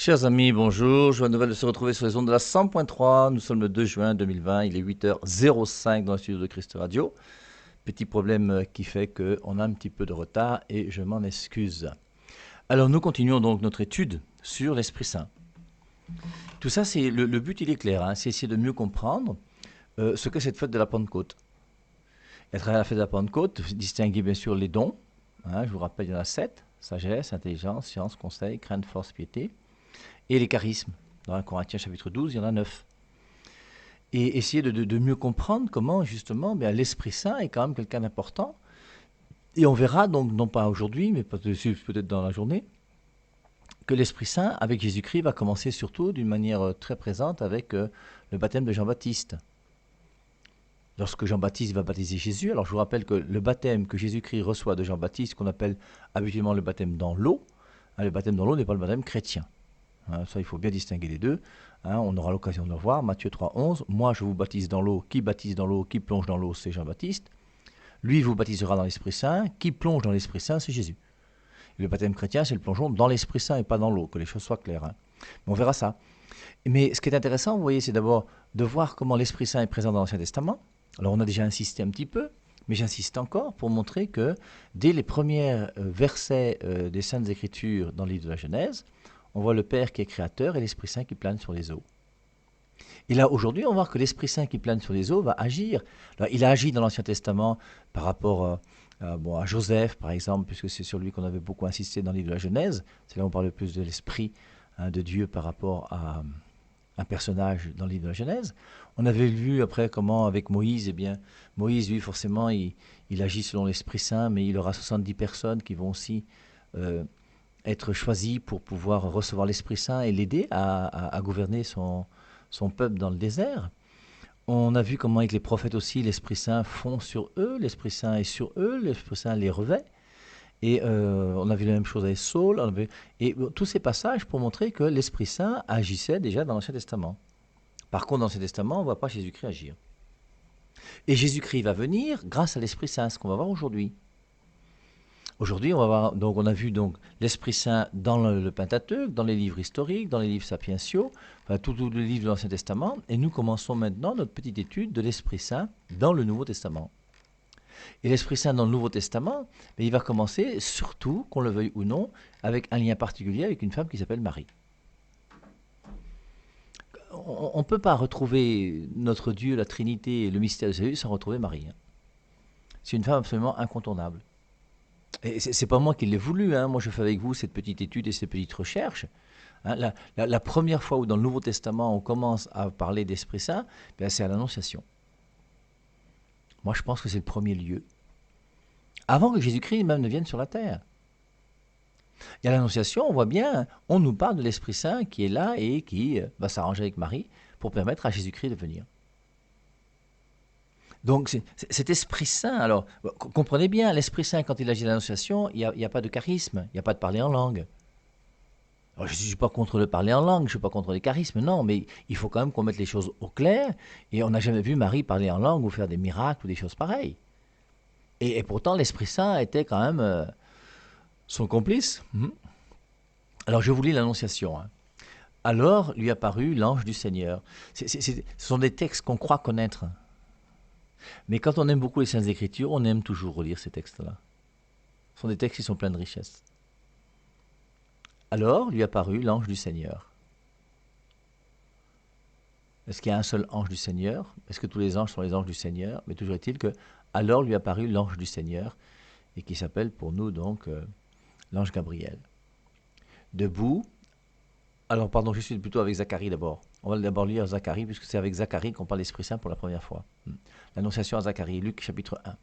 Chers amis, bonjour. Joie nouvelle de se retrouver sur les ondes de la 100.3. Nous sommes le 2 juin 2020, il est 8h05 dans le studio de Christ Radio. Petit problème qui fait qu'on a un petit peu de retard et je m'en excuse. Alors nous continuons donc notre étude sur l'Esprit Saint. Tout ça, c'est le but, il est clair, hein, c'est essayer de mieux comprendre ce que c'est cette fête de la Pentecôte. Et à travers la fête de la Pentecôte, distinguer bien sûr les dons. Je vous rappelle, il y en a 7, sagesse, intelligence, science, conseil, crainte, force, piété. Et les charismes. Dans 1 Corinthiens chapitre 12, il y en a 9. Et essayer de mieux comprendre comment, justement, l'Esprit Saint est quand même quelqu'un d'important. Et on verra, donc, non pas aujourd'hui, mais peut-être dans la journée, que l'Esprit Saint, avec Jésus-Christ, va commencer surtout d'une manière très présente avec le baptême de Jean-Baptiste. Lorsque Jean-Baptiste va baptiser Jésus, alors je vous rappelle que le baptême que Jésus-Christ reçoit de Jean-Baptiste, qu'on appelle habituellement le baptême dans l'eau, le baptême dans l'eau n'est pas le baptême chrétien. Ça, il faut bien distinguer les deux. On aura l'occasion de le voir. Matthieu 3, 11. Moi, je vous baptise dans l'eau. Qui baptise dans l'eau, qui plonge dans l'eau, c'est Jean-Baptiste. Lui vous baptisera dans l'Esprit Saint. Qui plonge dans l'Esprit Saint, c'est Jésus. Et le baptême chrétien, c'est le plongeon dans l'Esprit Saint et pas dans l'eau, que les choses soient claires. Mais on verra ça. Mais ce qui est intéressant, vous voyez, c'est d'abord de voir comment l'Esprit Saint est présent dans l'Ancien Testament. Alors, on a déjà insisté un petit peu, mais j'insiste encore pour montrer que dès les premiers versets des Saintes Écritures dans le livre de la Genèse, on voit le Père qui est créateur et l'Esprit Saint qui plane sur les eaux. Et là, aujourd'hui, on voit que l'Esprit Saint qui plane sur les eaux va agir. Alors, il a agi dans l'Ancien Testament par rapport à Joseph, par exemple, puisque c'est sur lui qu'on avait beaucoup insisté dans le livre de la Genèse. C'est là où on parle le plus de l'Esprit de Dieu par rapport à un personnage dans le livre de la Genèse. On avait vu après comment, avec Moïse, Moïse, lui, forcément, il agit selon l'Esprit Saint, mais il aura 70 personnes qui vont aussi être choisi pour pouvoir recevoir l'Esprit Saint et l'aider à gouverner son peuple dans le désert. On a vu comment avec les prophètes aussi, l'Esprit Saint fond sur eux, l'Esprit Saint est sur eux, l'Esprit Saint les revêt. Et on a vu la même chose avec Saul. Et tous ces passages pour montrer que l'Esprit Saint agissait déjà dans l'Ancien Testament. Par contre, dans l'Ancien Testament, on ne voit pas Jésus-Christ agir. Et Jésus-Christ va venir grâce à l'Esprit Saint, ce qu'on va voir aujourd'hui. Aujourd'hui, on a vu donc l'Esprit Saint dans le Pentateuque, dans les livres historiques, dans les livres sapientiaux, tous les livres de l'Ancien Testament, et nous commençons maintenant notre petite étude de l'Esprit Saint dans le Nouveau Testament. Et l'Esprit Saint dans le Nouveau Testament, il va commencer, surtout, qu'on le veuille ou non, avec un lien particulier avec une femme qui s'appelle Marie. On ne peut pas retrouver notre Dieu, la Trinité et le mystère de Jésus sans retrouver Marie. C'est une femme absolument incontournable. Et c'est pas moi qui l'ai voulu, moi je fais avec vous cette petite étude et cette petite recherche. La première fois où dans le Nouveau Testament on commence à parler d'Esprit Saint, c'est à l'Annonciation. Moi je pense que c'est le premier lieu. Avant que Jésus-Christ même ne vienne sur la terre. Et à l'Annonciation, on voit bien, on nous parle de l'Esprit Saint qui est là et qui va s'arranger avec Marie pour permettre à Jésus-Christ de venir. Donc cet Esprit Saint, alors comprenez bien, l'Esprit Saint quand il agit à l'Annonciation, il n'y a pas de charisme, il n'y a pas de parler en langue. Alors, je ne suis pas contre le parler en langue, je ne suis pas contre les charismes, non, mais il faut quand même qu'on mette les choses au clair, et on n'a jamais vu Marie parler en langue ou faire des miracles ou des choses pareilles. Et pourtant, l'Esprit Saint était quand même son complice. Alors je vous lis l'Annonciation. Alors lui apparut l'ange du Seigneur. Ce sont des textes qu'on croit connaître. Mais quand on aime beaucoup les Saintes Écritures, on aime toujours relire ces textes-là. Ce sont des textes qui sont pleins de richesse. Alors lui apparut l'ange du Seigneur. Est-ce qu'il y a un seul ange du Seigneur? Est-ce que tous les anges sont les anges du Seigneur? Mais toujours est-il que alors lui apparut l'ange du Seigneur, et qui s'appelle pour nous donc l'ange Gabriel. Debout, alors pardon, je suis plutôt avec Zacharie d'abord. On va d'abord lire Zacharie, puisque c'est avec Zacharie qu'on parle d'Esprit Saint pour la première fois. L'Annonciation à Zacharie, Luc chapitre 1.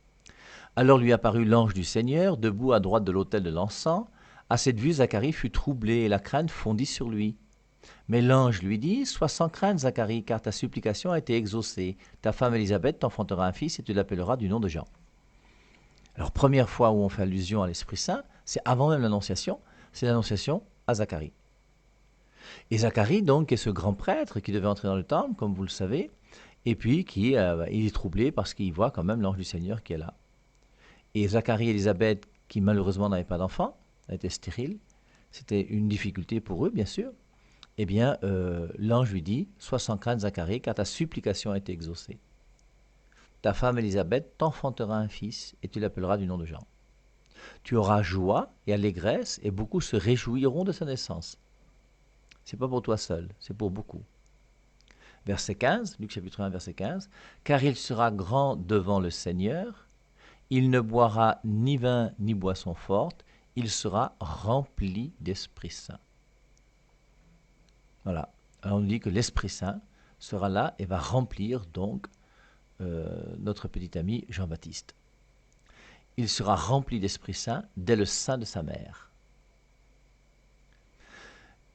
Alors lui apparut l'ange du Seigneur, debout à droite de l'autel de l'encens. À cette vue, Zacharie fut troublé, et la crainte fondit sur lui. Mais l'ange lui dit, « Sois sans crainte, Zacharie, car ta supplication a été exaucée. Ta femme Élisabeth t'enfantera un fils, et tu l'appelleras du nom de Jean. » Alors, première fois où on fait allusion à l'Esprit Saint, c'est avant même l'Annonciation, c'est l'Annonciation à Zacharie. Et Zacharie, donc, est ce grand prêtre qui devait entrer dans le temple, comme vous le savez, et puis il est troublé parce qu'il voit quand même l'ange du Seigneur qui est là. Et Zacharie et Élisabeth, qui malheureusement n'avaient pas d'enfant, étaient stériles, c'était une difficulté pour eux, bien sûr. eh bien, l'ange lui dit, sois sans crainte, Zacharie, car ta supplication a été exaucée. Ta femme Élisabeth t'enfantera un fils, et tu l'appelleras du nom de Jean. Tu auras joie et allégresse, et beaucoup se réjouiront de sa naissance. C'est pas pour toi seul, c'est pour beaucoup. Verset 15, Luc chapitre 1, verset 15. Car il sera grand devant le Seigneur, il ne boira ni vin ni boisson forte, il sera rempli d'Esprit Saint. Voilà. Alors on nous dit que l'Esprit Saint sera là et va remplir donc notre petit ami Jean-Baptiste. Il sera rempli d'Esprit Saint dès le sein de sa mère.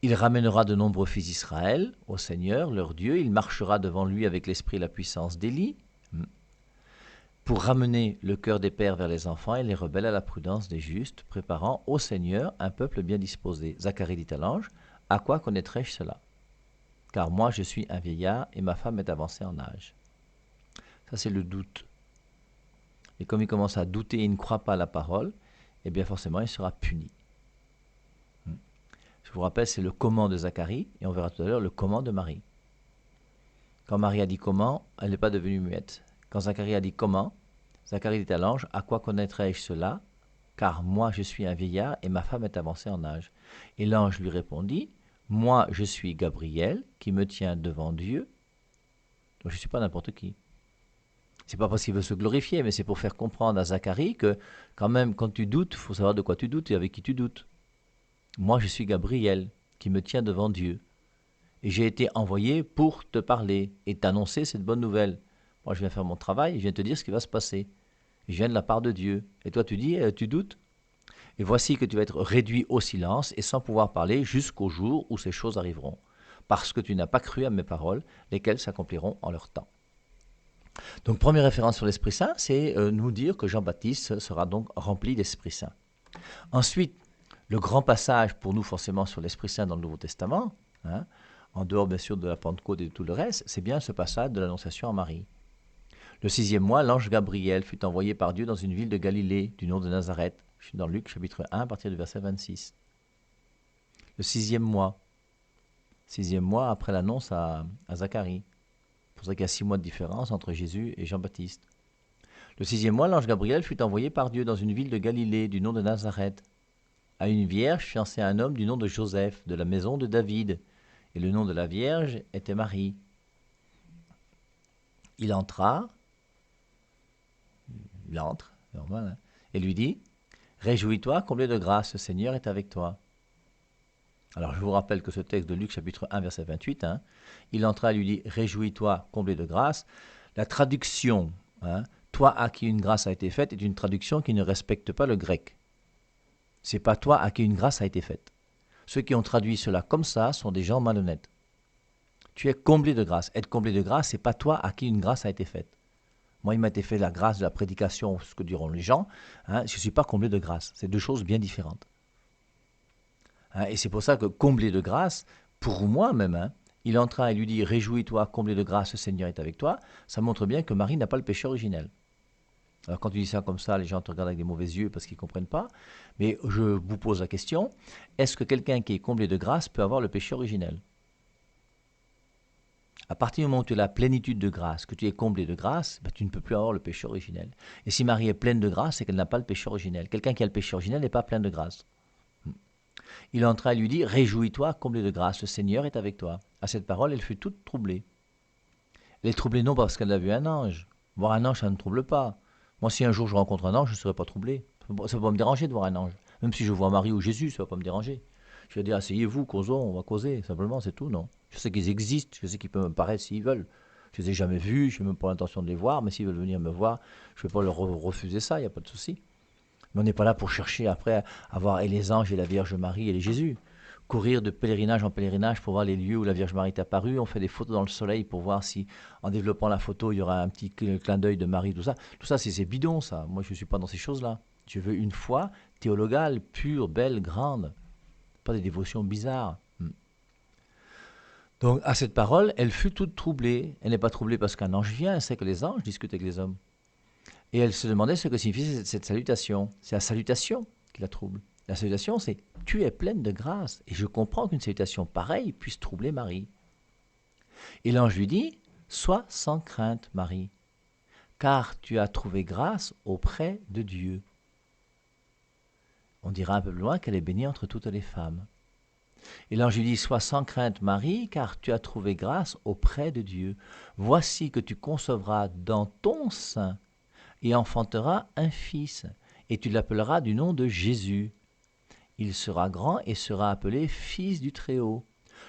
Il ramènera de nombreux fils d'Israël au Seigneur, leur Dieu. Il marchera devant lui avec l'esprit et la puissance d'Élie, pour ramener le cœur des pères vers les enfants et les rebelles à la prudence des justes, préparant au Seigneur un peuple bien disposé. Zacharie dit à l'ange, à quoi connaîtrai-je cela? Car moi je suis un vieillard et ma femme est avancée en âge. Ça c'est le doute. Et comme il commence à douter et il ne croit pas à la parole, eh bien forcément il sera puni. Je vous rappelle, c'est le comment de Zacharie, et on verra tout à l'heure le comment de Marie. Quand Marie a dit comment, elle n'est pas devenue muette. Quand Zacharie a dit comment, Zacharie dit à l'ange, à quoi connaîtrai-je cela? Car moi je suis un vieillard et ma femme est avancée en âge. Et l'ange lui répondit, moi je suis Gabriel qui me tient devant Dieu. Donc je ne suis pas n'importe qui. C'est pas parce qu'il veut se glorifier, mais c'est pour faire comprendre à Zacharie que quand même quand tu doutes, il faut savoir de quoi tu doutes et avec qui tu doutes. Moi je suis Gabriel qui me tient devant Dieu. Et j'ai été envoyé pour te parler et t'annoncer cette bonne nouvelle. Moi, je viens faire mon travail, je viens te dire ce qui va se passer. Je viens de la part de Dieu. Et toi, tu dis, tu doutes? Et voici que tu vas être réduit au silence et sans pouvoir parler jusqu'au jour où ces choses arriveront. Parce que tu n'as pas cru à mes paroles, lesquelles s'accompliront en leur temps. Donc, première référence sur l'Esprit Saint, c'est nous dire que Jean-Baptiste sera donc rempli d'Esprit Saint. Ensuite, le grand passage pour nous forcément sur l'Esprit Saint dans le Nouveau Testament, en dehors bien sûr de la Pentecôte et de tout le reste, c'est bien ce passage de l'Annonciation à Marie. Le 6e mois, l'ange Gabriel fut envoyé par Dieu dans une ville de Galilée, du nom de Nazareth. Je suis dans Luc chapitre 1 à partir du verset 26. Le 6e mois après l'annonce à Zacharie. C'est pour ça qu'il y a 6 mois de différence entre Jésus et Jean-Baptiste. Le 6e mois, l'ange Gabriel fut envoyé par Dieu dans une ville de Galilée, du nom de Nazareth, à une vierge fiancée à un homme du nom de Joseph, de la maison de David. Et le nom de la Vierge était Marie. Il entre, normal, et lui dit, réjouis-toi, comblé de grâce, le Seigneur est avec toi. Alors je vous rappelle que ce texte de Luc chapitre 1 verset 28, il entra et lui dit, réjouis-toi, comblé de grâce. La traduction, toi à qui une grâce a été faite, est une traduction qui ne respecte pas le grec. C'est pas toi à qui une grâce a été faite. Ceux qui ont traduit cela comme ça sont des gens malhonnêtes. Tu es comblé de grâce. Être comblé de grâce, c'est pas toi à qui une grâce a été faite. Moi, il m'a été fait la grâce de la prédication, ce que diront les gens. Je ne suis pas comblé de grâce. C'est deux choses bien différentes. Et c'est pour ça que comblé de grâce, pour moi même, il entra et lui dit, réjouis-toi, comblé de grâce, le Seigneur est avec toi. Ça montre bien que Marie n'a pas le péché originel. Alors quand tu dis ça comme ça, les gens te regardent avec des mauvais yeux parce qu'ils ne comprennent pas. Mais je vous pose la question, est-ce que quelqu'un qui est comblé de grâce peut avoir le péché originel? À partir du moment où tu as la plénitude de grâce, que tu es comblé de grâce, tu ne peux plus avoir le péché originel. Et si Marie est pleine de grâce, c'est qu'elle n'a pas le péché originel. Quelqu'un qui a le péché originel n'est pas plein de grâce. Il entra et lui dit, réjouis-toi, comblé de grâce, le Seigneur est avec toi. À cette parole, elle fut toute troublée. Elle est troublée non parce qu'elle a vu un ange. Voir un ange, ça ne trouble pas. Moi, si un jour je rencontre un ange, je ne serai pas troublé. Ça ne va pas me déranger de voir un ange. Même si je vois Marie ou Jésus, ça ne va pas me déranger. Je vais dire, asseyez-vous, causons, on va causer. Simplement, c'est tout, non? Je sais qu'ils existent, je sais qu'ils peuvent me paraître s'ils veulent. Je ne les ai jamais vus, je n'ai même pas l'intention de les voir, mais s'ils veulent venir me voir, je ne vais pas leur refuser ça, il n'y a pas de souci. Mais on n'est pas là pour chercher après à voir et les anges et la Vierge Marie et les Jésus. Courir de pèlerinage en pèlerinage pour voir les lieux où la Vierge Marie est apparue. On fait des photos dans le soleil pour voir si, en développant la photo, il y aura un petit clin d'œil de Marie, tout ça. Tout ça, c'est bidon, ça. Moi, je ne suis pas dans ces choses-là. Je veux une foi théologale, pure, belle, grande. Pas des dévotions bizarres. Donc, à cette parole, elle fut toute troublée. Elle n'est pas troublée parce qu'un ange vient, elle sait que les anges discutent avec les hommes. Et elle se demandait ce que signifiait cette salutation. C'est la salutation qui la trouble. La salutation, c'est tu es pleine de grâce. Et je comprends qu'une salutation pareille puisse troubler Marie. Et l'ange lui dit, sois sans crainte, Marie, car tu as trouvé grâce auprès de Dieu. On dira un peu plus loin qu'elle est bénie entre toutes les femmes. Et l'ange lui dit, sois sans crainte, Marie, car tu as trouvé grâce auprès de Dieu. Voici que tu concevras dans ton sein et enfanteras un fils, et tu l'appelleras du nom de Jésus. Il sera grand et sera appelé Fils du Très-Haut.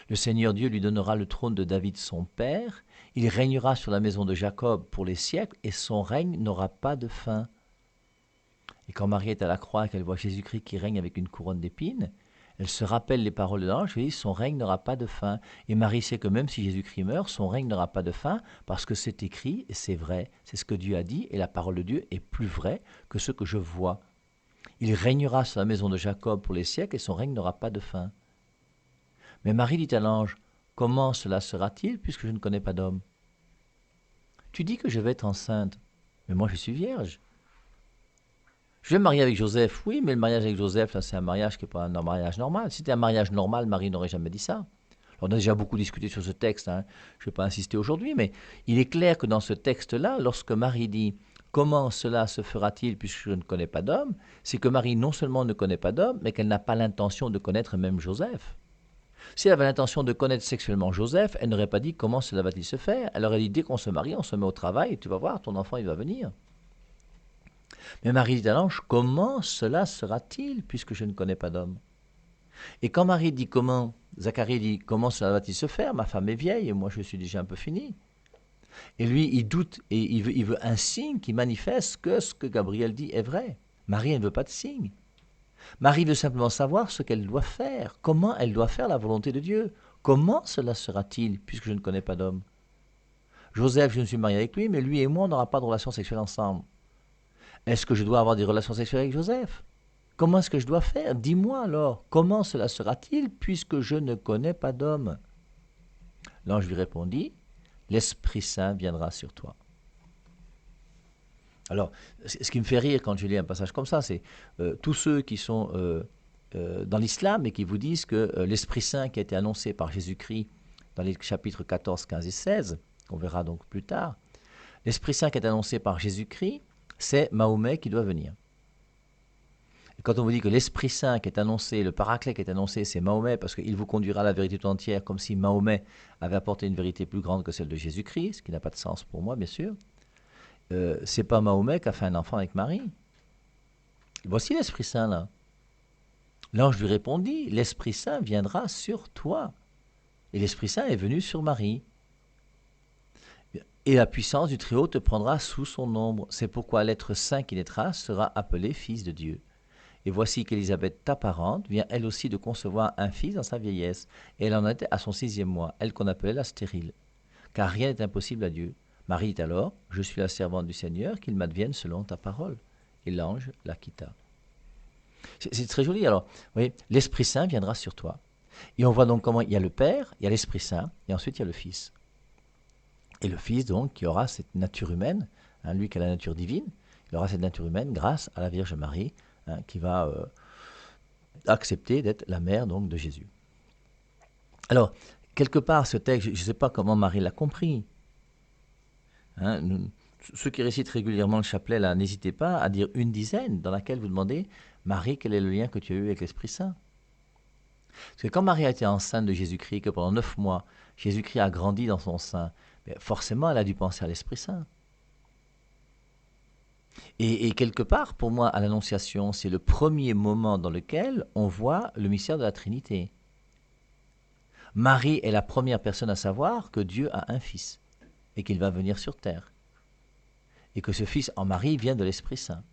Le Seigneur Dieu lui donnera le trône de David son père. Il régnera sur la maison de Jacob pour les siècles, et son règne n'aura pas de fin. Et quand Marie est à la croix et qu'elle voit Jésus-Christ qui règne avec une couronne d'épines, elle se rappelle les paroles de l'ange, elle dit, son règne n'aura pas de fin. Et Marie sait que même si Jésus-Christ meurt, son règne n'aura pas de fin, parce que c'est écrit, et c'est vrai, c'est ce que Dieu a dit, et la parole de Dieu est plus vraie que ce que je vois. Il régnera sur la maison de Jacob pour les siècles, et son règne n'aura pas de fin. Mais Marie dit à l'ange, comment cela sera-t-il, puisque je ne connais pas d'homme? Tu dis que je vais être enceinte, mais moi je suis vierge. Je vais me marier avec Joseph, oui, mais le mariage avec Joseph, là, c'est un mariage qui n'est pas un mariage normal. Si c'était un mariage normal, Marie n'aurait jamais dit ça. Alors, on a déjà beaucoup discuté sur ce texte, hein. Je ne vais pas insister aujourd'hui, mais il est clair que dans ce texte-là, lorsque Marie dit « Comment cela se fera-t-il puisque je ne connais pas d'homme ?» c'est que Marie non seulement ne connaît pas d'homme, mais qu'elle n'a pas l'intention de connaître même Joseph. Si elle avait l'intention de connaître sexuellement Joseph, elle n'aurait pas dit « Comment cela va-t-il se faire ?» Elle aurait dit « Dès qu'on se marie, on se met au travail et tu vas voir, ton enfant, il va venir. » Mais Marie dit à l'ange, comment cela sera-t-il puisque je ne connais pas d'homme? Et quand Marie dit comment, Zacharie dit, comment cela va-t-il se faire? Ma femme est vieille et moi je suis déjà un peu fini. Et lui, il doute et il veut un signe qui manifeste que ce que Gabriel dit est vrai. Marie, elle ne veut pas de signe. Marie veut simplement savoir ce qu'elle doit faire, comment elle doit faire la volonté de Dieu. Comment cela sera-t-il puisque je ne connais pas d'homme? Joseph, je me suis marié avec lui, mais lui et moi, on n'aura pas de relation sexuelle ensemble. Est-ce que je dois avoir des relations sexuelles avec Joseph? Comment est-ce que je dois faire? Dis-moi alors, comment cela sera-t-il puisque je ne connais pas d'homme? L'ange lui répondit, l'Esprit Saint viendra sur toi. Alors, ce qui me fait rire quand je lis un passage comme ça, c'est tous ceux qui sont dans l'islam et qui vous disent que l'Esprit Saint qui a été annoncé par Jésus-Christ dans les chapitres 14, 15 et 16, qu'on verra donc plus tard, l'Esprit Saint qui est annoncé par Jésus-Christ, c'est Mahomet qui doit venir. Et quand on vous dit que l'Esprit Saint qui est annoncé, le Paraclet qui est annoncé, c'est Mahomet, parce qu'il vous conduira à la vérité tout entière, comme si Mahomet avait apporté une vérité plus grande que celle de Jésus-Christ, ce qui n'a pas de sens pour moi, bien sûr. C'est pas Mahomet qui a fait un enfant avec Marie. Voici l'Esprit Saint là. L'ange lui répondit, l'Esprit Saint viendra sur toi. Et l'Esprit Saint est venu sur Marie. Et la puissance du Très-Haut te prendra sous son ombre. C'est pourquoi l'être saint qui naîtra sera appelé Fils de Dieu. Et voici qu'Élisabeth, ta parente, vient elle aussi de concevoir un fils dans sa vieillesse. Et elle en était à son 6e mois, elle qu'on appelait la stérile. Car rien n'est impossible à Dieu. Marie dit alors, je suis la servante du Seigneur, qu'il m'advienne selon ta parole. Et l'ange la quitta. C'est très joli. Alors, vous voyez, l'Esprit Saint viendra sur toi. Et on voit donc comment il y a le Père, il y a l'Esprit Saint, et ensuite il y a le Fils. Et le Fils, donc, qui aura cette nature humaine, hein, lui qui a la nature divine, il aura cette nature humaine grâce à la Vierge Marie, hein, qui va accepter d'être la mère donc, de Jésus. Alors, quelque part, ce texte, je ne sais pas comment Marie l'a compris. Hein, ceux qui récitent régulièrement le chapelet, là, n'hésitez pas à dire une dizaine dans laquelle vous demandez, Marie, quel est le lien que tu as eu avec l'Esprit Saint? Parce que quand Marie a été enceinte de Jésus-Christ, que pendant 9 mois, Jésus-Christ a grandi dans son sein, forcément, elle a dû penser à l'Esprit Saint. Et quelque part, pour moi, à l'Annonciation, c'est le premier moment dans lequel on voit le mystère de la Trinité. Marie est la première personne à savoir que Dieu a un fils et qu'il va venir sur terre. Et que ce fils en Marie vient de l'Esprit Saint.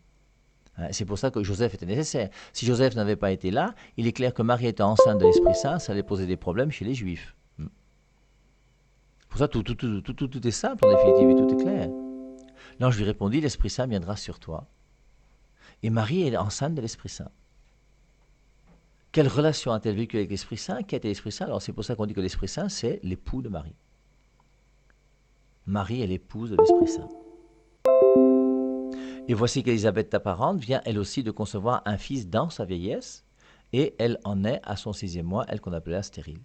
C'est pour ça que Joseph était nécessaire. Si Joseph n'avait pas été là, il est clair que Marie étant enceinte de l'Esprit Saint, ça allait poser des problèmes chez les Juifs. Pour ça, tout est simple en définitive et tout est clair. L'ange lui répondit, l'Esprit Saint viendra sur toi. Et Marie est enceinte de l'Esprit Saint. Quelle relation a-t-elle vécue avec l'Esprit Saint? Qui était l'Esprit Saint? Alors c'est pour ça qu'on dit que l'Esprit Saint, c'est l'époux de Marie. Marie est l'épouse de l'Esprit Saint. Et voici qu'Élisabeth, ta parente, vient elle aussi de concevoir un fils dans sa vieillesse, et elle en est à son 6e mois, elle qu'on appelait la stérile.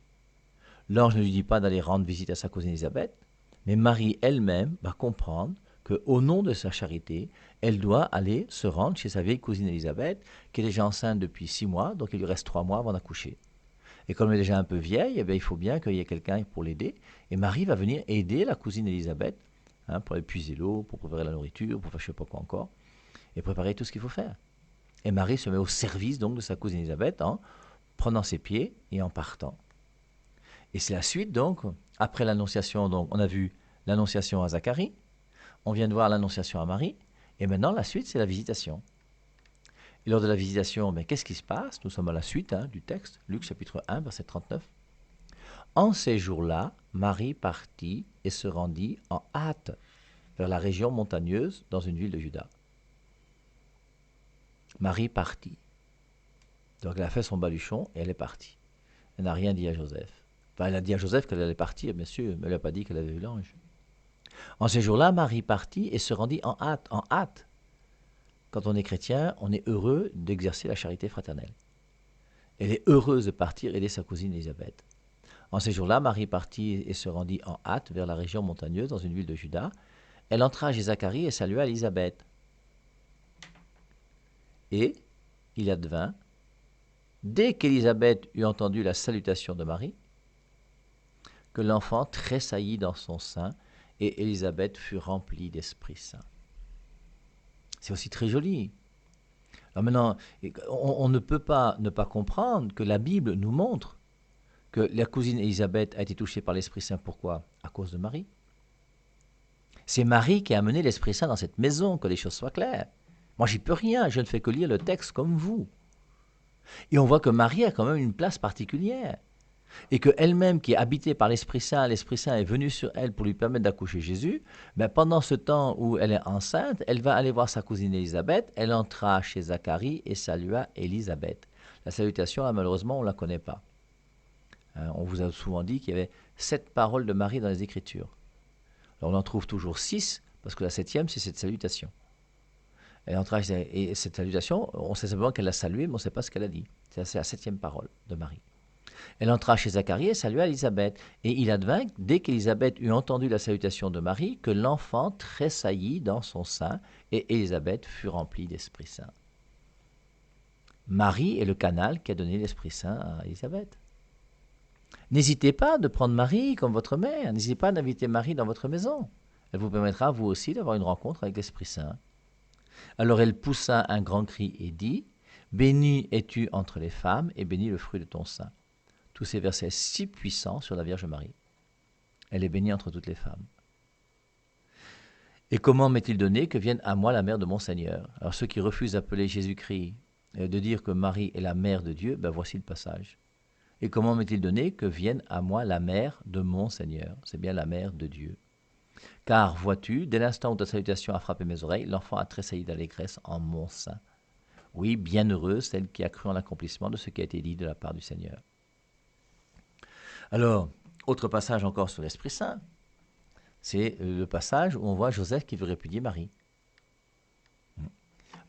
L'ange ne lui dit pas d'aller rendre visite à sa cousine Élisabeth, mais Marie elle-même va comprendre qu'au nom de sa charité, elle doit aller se rendre chez sa vieille cousine Élisabeth, qui est déjà enceinte depuis 6 mois, donc il lui reste 3 mois avant d'accoucher. Et comme elle est déjà un peu vieille, eh bien, il faut bien qu'il y ait quelqu'un pour l'aider. Et Marie va venir aider la cousine Élisabeth, pour épuiser l'eau, pour préparer la nourriture, pour faire je ne sais pas quoi encore, et préparer tout ce qu'il faut faire. Et Marie se met au service donc de sa cousine Élisabeth en prenant ses pieds et en partant. Et c'est la suite donc, après l'annonciation, donc on a vu l'annonciation à Zacharie, on vient de voir l'annonciation à Marie, et maintenant la suite c'est la visitation. Et lors de la visitation, qu'est-ce qui se passe? Nous sommes à la suite du texte, Luc chapitre 1, verset 39. En ces jours-là, Marie partit et se rendit en hâte vers la région montagneuse dans une ville de Juda. Marie partit. Donc elle a fait son baluchon et elle est partie. Elle n'a rien dit à Joseph. Enfin, elle a dit à Joseph qu'elle allait partir, bien sûr, mais elle n'a pas dit qu'elle avait vu l'ange. En ces jours-là, Marie partit et se rendit en hâte. En hâte. Quand on est chrétien, on est heureux d'exercer la charité fraternelle. Elle est heureuse de partir aider sa cousine Élisabeth. En ces jours-là, Marie partit et se rendit en hâte vers la région montagneuse dans une ville de Juda. Elle entra chez Zacharie et salua Élisabeth. Et il advint, dès qu'Élisabeth eut entendu la salutation de Marie, que l'enfant tressaillit dans son sein et Élisabeth fut remplie d'Esprit Saint. C'est aussi très joli. Alors maintenant, on ne peut pas ne pas comprendre que la Bible nous montre que la cousine Élisabeth a été touchée par l'Esprit Saint. Pourquoi? À cause de Marie. C'est Marie qui a amené l'Esprit Saint dans cette maison, que les choses soient claires. Moi, j'y peux rien, je ne fais que lire le texte comme vous. Et on voit que Marie a quand même une place particulière. Et qu'elle-même, qui est habitée par l'Esprit Saint est venu sur elle pour lui permettre d'accoucher Jésus, pendant ce temps où elle est enceinte, elle va aller voir sa cousine Élisabeth, elle entra chez Zacharie et salua Élisabeth. La salutation, là, malheureusement, on ne la connaît pas. On vous a souvent dit qu'il y avait 7 paroles de Marie dans les Écritures. Alors on en trouve toujours 6, parce que la 7e, c'est cette salutation. Elle entra et cette salutation, on sait simplement qu'elle l'a saluée, mais on ne sait pas ce qu'elle a dit. C'est la 7e parole de Marie. Elle entra chez Zacharie et salua Élisabeth. Et il advint, dès qu'Élisabeth eut entendu la salutation de Marie, que l'enfant tressaillit dans son sein, et Élisabeth fut remplie d'Esprit Saint. Marie est le canal qui a donné l'Esprit Saint à Élisabeth. N'hésitez pas de prendre Marie comme votre mère. N'hésitez pas d'inviter Marie dans votre maison. Elle vous permettra, vous aussi, d'avoir une rencontre avec l'Esprit Saint. Alors elle poussa un grand cri et dit, « Bénie es-tu entre les femmes, et béni le fruit de ton sein. » Tous ces versets si puissants sur la Vierge Marie. Elle est bénie entre toutes les femmes. Et comment m'est-il donné que vienne à moi la mère de mon Seigneur? Alors ceux qui refusent d'appeler Jésus-Christ, de dire que Marie est la mère de Dieu, voici le passage. Et comment m'est-il donné que vienne à moi la mère de mon Seigneur? C'est bien la mère de Dieu. Car, vois-tu, dès l'instant où ta salutation a frappé mes oreilles, l'enfant a tressailli d'allégresse en mon sein. Oui, bienheureuse celle qui a cru en l'accomplissement de ce qui a été dit de la part du Seigneur. Alors, autre passage encore sur l'Esprit Saint, c'est le passage où on voit Joseph qui veut répudier Marie.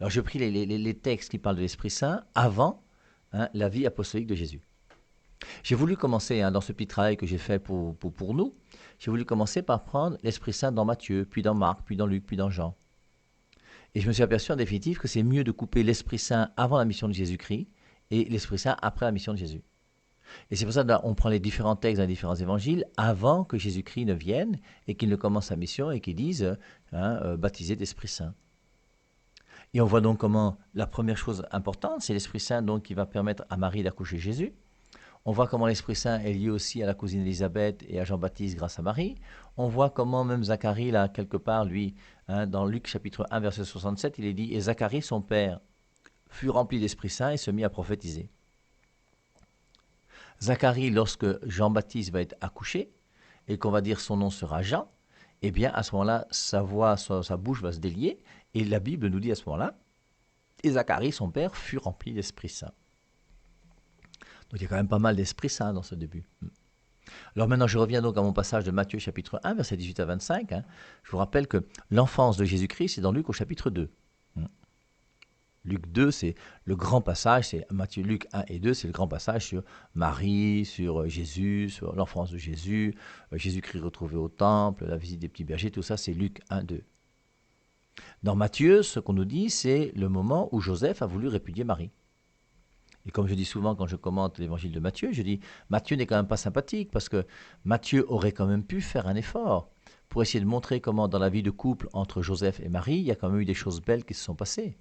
Alors, je pris les textes qui parlent de l'Esprit Saint avant la vie apostolique de Jésus. J'ai voulu commencer, dans ce petit travail que j'ai fait pour nous, j'ai voulu commencer par prendre l'Esprit Saint dans Matthieu, puis dans Marc, puis dans Luc, puis dans Jean. Et je me suis aperçu en définitive que c'est mieux de couper l'Esprit Saint avant la mission de Jésus-Christ et l'Esprit Saint après la mission de Jésus. Et c'est pour ça qu'on prend les différents textes dans les différents évangiles avant que Jésus-Christ ne vienne et qu'il ne commence sa mission et qu'il dise baptisé d'Esprit Saint. Et on voit donc comment la première chose importante, c'est l'Esprit Saint donc, qui va permettre à Marie d'accoucher Jésus. On voit comment l'Esprit Saint est lié aussi à la cousine Élisabeth et à Jean-Baptiste grâce à Marie. On voit comment même Zacharie, là, quelque part, lui, dans Luc chapitre 1, verset 67, il est dit « Et Zacharie, son père, fut rempli d'Esprit Saint et se mit à prophétiser. » Zacharie, lorsque Jean-Baptiste va être accouché et qu'on va dire son nom sera Jean, eh bien, à ce moment-là, sa voix, sa bouche va se délier. Et la Bible nous dit à ce moment-là « Et Zacharie, son père, fut rempli d'Esprit Saint. » Donc il y a quand même pas mal d'Esprit Saint dans ce début. Alors maintenant, je reviens donc à mon passage de Matthieu chapitre 1, verset 18 à 25. Je vous rappelle que l'enfance de Jésus-Christ, c'est dans Luc au chapitre 2. Luc 2, c'est le grand passage, c'est Matthieu, Luc 1 et 2, c'est le grand passage sur Marie, sur Jésus, sur l'enfance de Jésus, Jésus-Christ retrouvé au temple, la visite des petits bergers, tout ça, c'est Luc 1, 2. Dans Matthieu, ce qu'on nous dit, c'est le moment où Joseph a voulu répudier Marie. Et comme je dis souvent quand je commente l'évangile de Matthieu, je dis Matthieu n'est quand même pas sympathique parce que Matthieu aurait quand même pu faire un effort pour essayer de montrer comment dans la vie de couple entre Joseph et Marie, il y a quand même eu des choses belles qui se sont passées.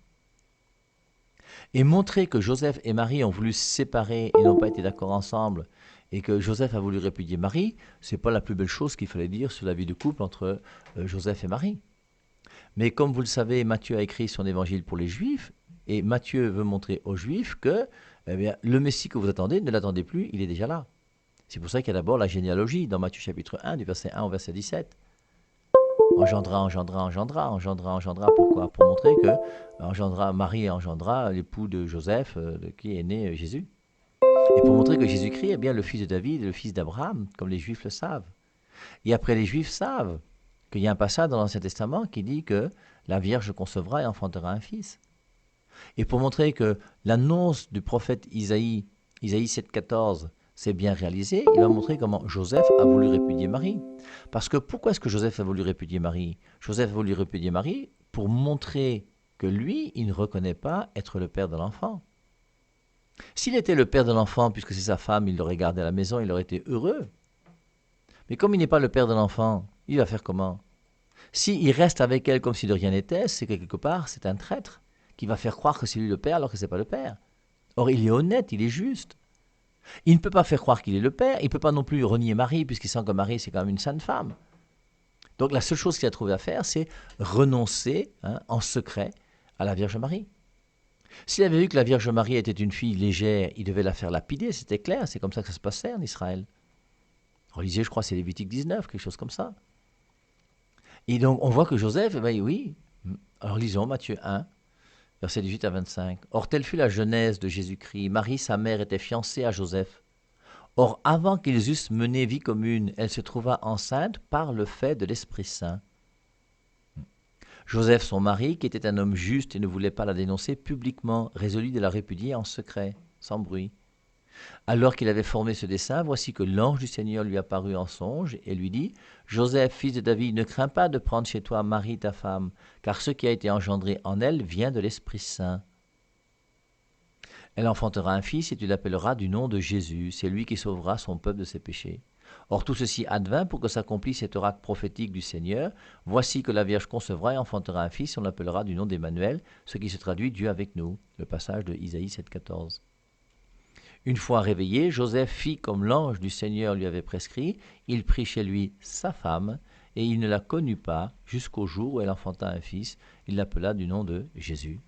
Et montrer que Joseph et Marie ont voulu se séparer et n'ont pas été d'accord ensemble, et que Joseph a voulu répudier Marie, c'est pas la plus belle chose qu'il fallait dire sur la vie de couple entre Joseph et Marie. Mais comme vous le savez, Matthieu a écrit son évangile pour les Juifs, et Matthieu veut montrer aux Juifs que le Messie que vous attendez, ne l'attendez plus, il est déjà là. C'est pour ça qu'il y a d'abord la généalogie dans Matthieu chapitre 1, du verset 1 au verset 17. Engendra. Pourquoi? Pour montrer que Marie engendra l'époux de Joseph, de qui est né Jésus. Et pour montrer que Jésus-Christ est bien le fils de David, le fils d'Abraham, comme les Juifs le savent. Et après, les Juifs savent qu'il y a un passage dans l'Ancien Testament qui dit que la Vierge concevra et enfantera un fils. Et pour montrer que l'annonce du prophète Isaïe 7,14, s'est bien réalisée, il va montrer comment Joseph a voulu répudier Marie. Parce que pourquoi est-ce que Joseph a voulu répudier Marie? Joseph a voulu répudier Marie pour montrer que lui, il ne reconnaît pas être le père de l'enfant. S'il était le père de l'enfant, puisque c'est sa femme, il l'aurait gardé à la maison, il aurait été heureux. Mais comme il n'est pas le père de l'enfant, il va faire comment? S'il reste avec elle comme si de rien n'était, c'est que quelque part, c'est un traître qui va faire croire que c'est lui le père alors que ce n'est pas le père. Or, il est honnête, il est juste. Il ne peut pas faire croire qu'il est le père, il ne peut pas non plus renier Marie, puisqu'il sent que Marie, c'est quand même une sainte femme. Donc la seule chose qu'il a trouvé à faire, c'est renoncer en secret à la Vierge Marie. S'il avait vu que la Vierge Marie était une fille légère, il devait la faire lapider, c'était clair, c'est comme ça que ça se passait en Israël. Relisez, je crois, c'est Lévitique 19, quelque chose comme ça. Et donc on voit que Joseph, oui, alors lisons Matthieu 1, versets 18 à 25. Or, telle fut la genèse de Jésus-Christ. Marie, sa mère, était fiancée à Joseph. Or, avant qu'ils eussent mené vie commune, elle se trouva enceinte par le fait de l'Esprit Saint. Joseph, son mari, qui était un homme juste et ne voulait pas la dénoncer publiquement, résolut de la répudier en secret, sans bruit. Alors qu'il avait formé ce dessein, voici que l'ange du Seigneur lui apparut en songe et lui dit « Joseph, fils de David, ne crains pas de prendre chez toi Marie, ta femme, car ce qui a été engendré en elle vient de l'Esprit Saint. Elle enfantera un fils et tu l'appelleras du nom de Jésus, c'est lui qui sauvera son peuple de ses péchés. Or tout ceci advint pour que s'accomplisse cet oracle prophétique du Seigneur. Voici que la Vierge concevra et enfantera un fils et on l'appellera du nom d'Emmanuel, ce qui se traduit Dieu avec nous. » Le passage de Isaïe 7,14. Une fois réveillé, Joseph fit comme l'ange du Seigneur lui avait prescrit. Il prit chez lui sa femme et il ne la connut pas jusqu'au jour où elle enfanta un fils. Il l'appela du nom de Jésus.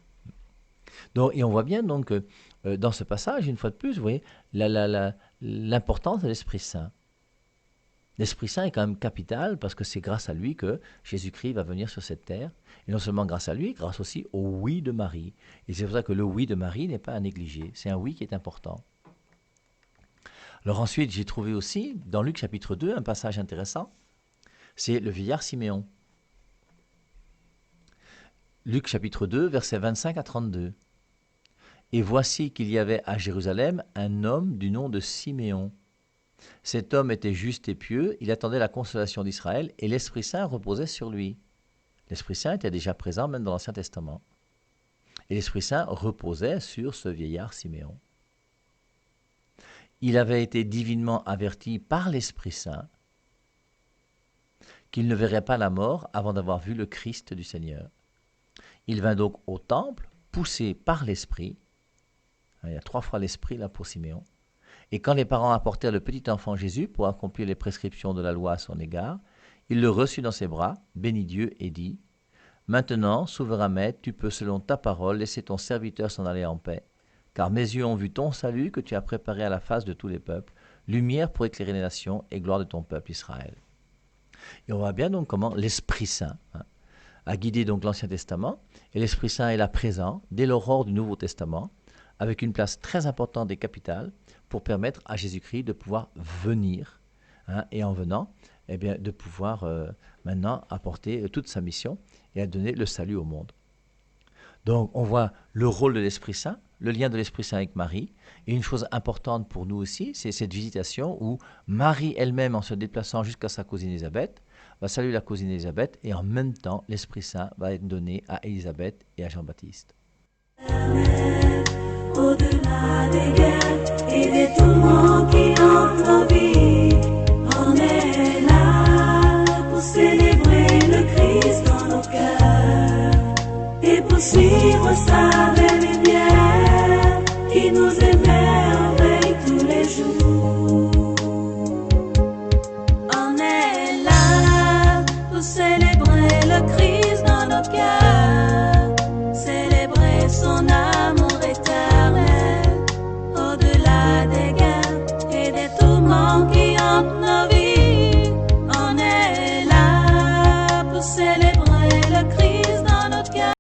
Donc, et on voit bien donc dans ce passage, une fois de plus, vous voyez, l'importance de l'Esprit Saint. L'Esprit Saint est quand même capital parce que c'est grâce à lui que Jésus-Christ va venir sur cette terre. Et non seulement grâce à lui, grâce aussi au oui de Marie. Et c'est pour ça que le oui de Marie n'est pas à négliger. C'est un oui qui est important. Alors ensuite, j'ai trouvé aussi, dans Luc chapitre 2, un passage intéressant. C'est le vieillard Siméon. Luc chapitre 2, versets 25 à 32. Et voici qu'il y avait à Jérusalem un homme du nom de Siméon. Cet homme était juste et pieux, il attendait la consolation d'Israël et l'Esprit Saint reposait sur lui. L'Esprit Saint était déjà présent même dans l'Ancien Testament. Et l'Esprit Saint reposait sur ce vieillard Siméon. Il avait été divinement averti par l'Esprit Saint qu'il ne verrait pas la mort avant d'avoir vu le Christ du Seigneur. Il vint donc au temple, poussé par l'Esprit. Il y a 3 fois l'Esprit là pour Siméon. Et quand les parents apportèrent le petit enfant Jésus pour accomplir les prescriptions de la loi à son égard, il le reçut dans ses bras, bénit Dieu et dit « Maintenant, souverain maître, tu peux selon ta parole laisser ton serviteur s'en aller en paix, car mes yeux ont vu ton salut que tu as préparé à la face de tous les peuples, lumière pour éclairer les nations et gloire de ton peuple Israël. » Et on voit bien donc comment l'Esprit Saint a guidé donc l'Ancien Testament, et l'Esprit Saint est là présent dès l'aurore du Nouveau Testament, avec une place très importante et capitale pour permettre à Jésus-Christ de pouvoir venir, et en venant, eh bien, de pouvoir maintenant apporter toute sa mission et à donner le salut au monde. Donc on voit le rôle de l'Esprit Saint, le lien de l'Esprit Saint avec Marie. Et une chose importante pour nous aussi, c'est cette visitation où Marie elle-même, en se déplaçant jusqu'à sa cousine Élisabeth, va saluer la cousine Élisabeth et en même temps, l'Esprit Saint va être donné à Élisabeth et à Jean-Baptiste. Au-delà des guerres et des tourments qui hantent nos vies, on est là pour célébrer le Christ dans nos cœurs et poursuivre sa belle lumière qui nous émerveille tous les jours.